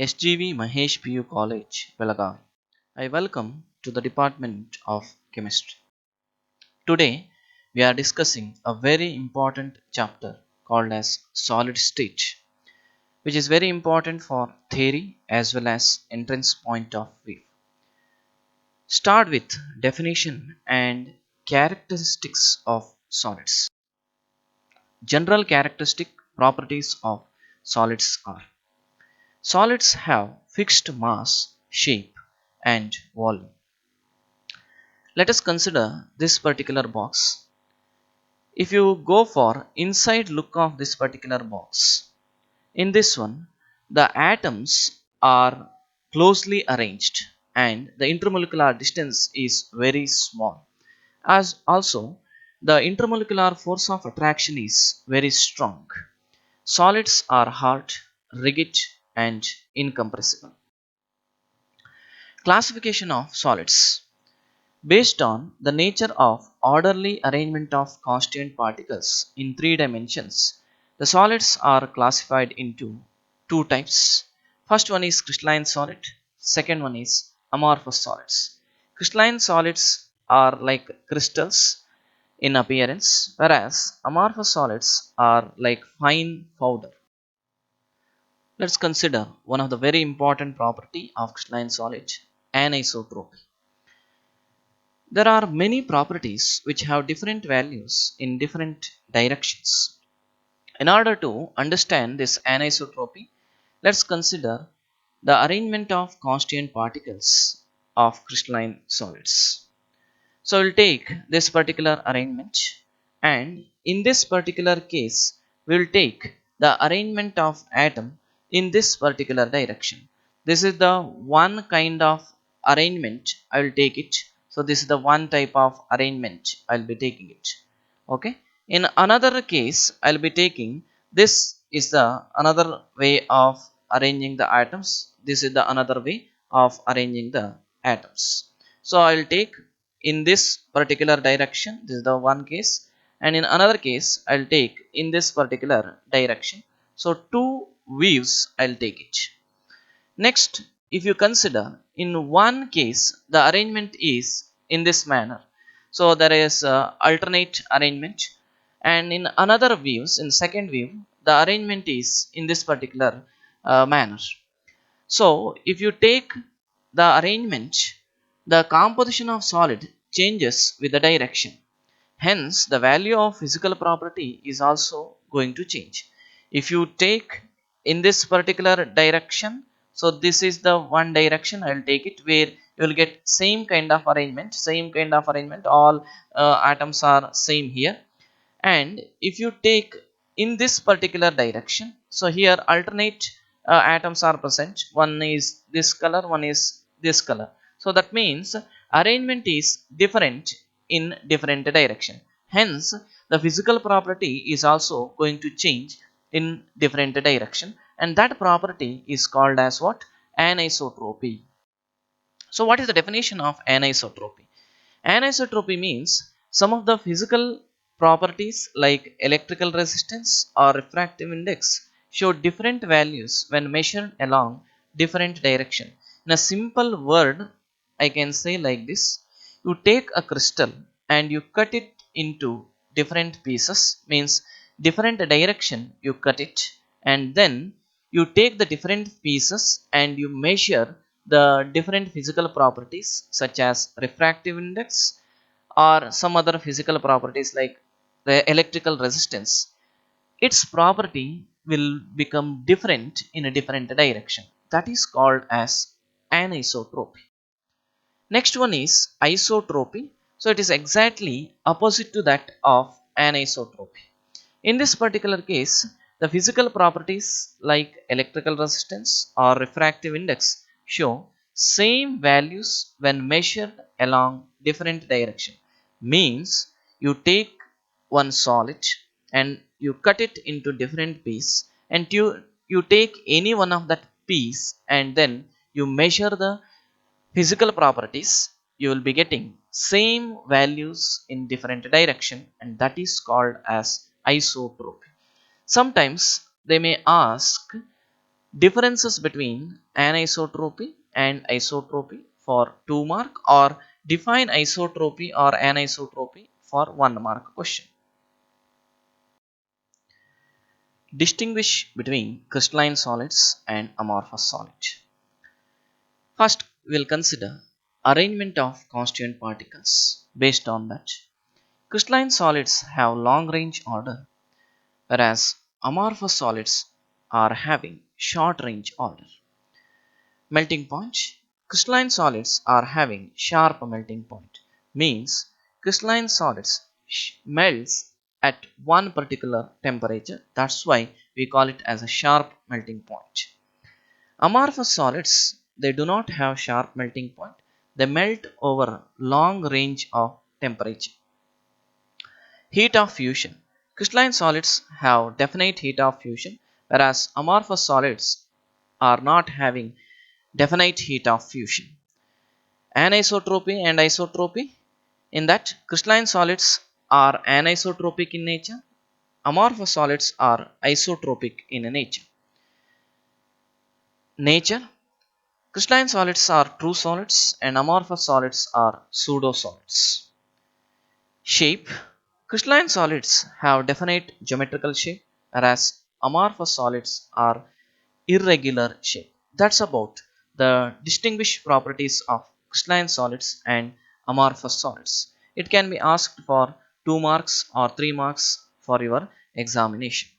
SGV Mahesh PU College, Belagavi. I welcome to the Department of Chemistry. Today we are discussing a very important chapter called as solid state, which is very important for theory as well as entrance point of view. Start with definition and characteristics of solids. General characteristic properties of solids are: solids have fixed mass, shape, and volume. Let us consider this particular box. If you go for inside look of this particular box, in this one the atoms are closely arranged and the intermolecular distance is very small. As also the intermolecular force of attraction is very strong. Solids are hard, rigid, and incompressible. Classification of solids. Based on the nature of orderly arrangement of constituent particles in three dimensions, the solids are classified into two types. First one is crystalline solid, second one is amorphous solids. Crystalline solids are like crystals in appearance, whereas amorphous solids are like fine powder. Let's consider one of the very important property of crystalline solid, anisotropy. There are many properties which have different values in different directions. In order to understand this anisotropy, let's consider the arrangement of constituent particles of crystalline solids. So we'll take this particular arrangement, and in this particular case we'll take the arrangement of atom in this particular direction. This is the one kind of arrangement I will take it. So this is the one type of arrangement I'll be taking it. Okay. In another case I'll be taking this is the another way of arranging the atoms. This is the another way of arranging the atoms. So I'll take in this particular direction, this is the one case, and in another case I'll take in this particular direction. So two views I'll take it. Next, if you consider in one case the arrangement is in this manner, so there is alternate arrangement, and in another views, in second view, the arrangement is in this particular manner. So if you take the arrangement, the composition of solid changes with the direction. Hence, the value of physical property is also going to change. If you take in this particular direction, so this is the one direction I will take it where you will get same kind of arrangement, all atoms are same here. And if you take in this particular direction, so here alternate atoms are present, one is this color, one is this color. So that means arrangement is different in different direction. Hence the physical property is also going to change in different direction, and that property is called as what? Anisotropy. So what is the definition of anisotropy? Anisotropy means some of the physical properties like electrical resistance or refractive index show different values when measured along different direction. In a simple word, I can say like this: you take a crystal and you cut it into different pieces, means different direction you cut it, and then you take the different pieces and you measure the different physical properties such as refractive index or some other physical properties like the electrical resistance. Its property will become different in a different direction. That is called as anisotropy. Next one is isotropy. So it is exactly opposite to that of anisotropy. In this particular case, the physical properties like electrical resistance or refractive index show same values when measured along different direction. Means you take one solid and you cut it into different piece, and you take any one of that piece and then you measure the physical properties, you will be getting same values in different direction, and that is called as isotropy. Sometimes they may ask Differences between anisotropy and isotropy for 2 mark, or define isotropy or anisotropy for 1 mark question. Distinguish between crystalline solids and amorphous solids. First, we will consider arrangement of constituent particles. Based on that, crystalline solids have long range order, whereas amorphous solids are having short range order. Melting point. Crystalline solids are having sharp melting point. Means crystalline solids melts at one particular temperature. That's why we call it as a sharp melting point. Amorphous solids, they do not have sharp melting point. They melt over long range of temperature. Heat of fusion. Crystalline solids have definite heat of fusion, whereas amorphous solids are not having definite heat of fusion. Anisotropy and isotropy. In that, crystalline solids are anisotropic in nature, amorphous solids are isotropic in nature. Nature. Crystalline solids are true solids and amorphous solids are pseudo solids. Shape. Crystalline solids have definite geometrical shape, whereas amorphous solids are irregular shape. That's about the distinguished properties of crystalline solids and amorphous solids. It can be asked for 2 marks or 3 marks for your examination.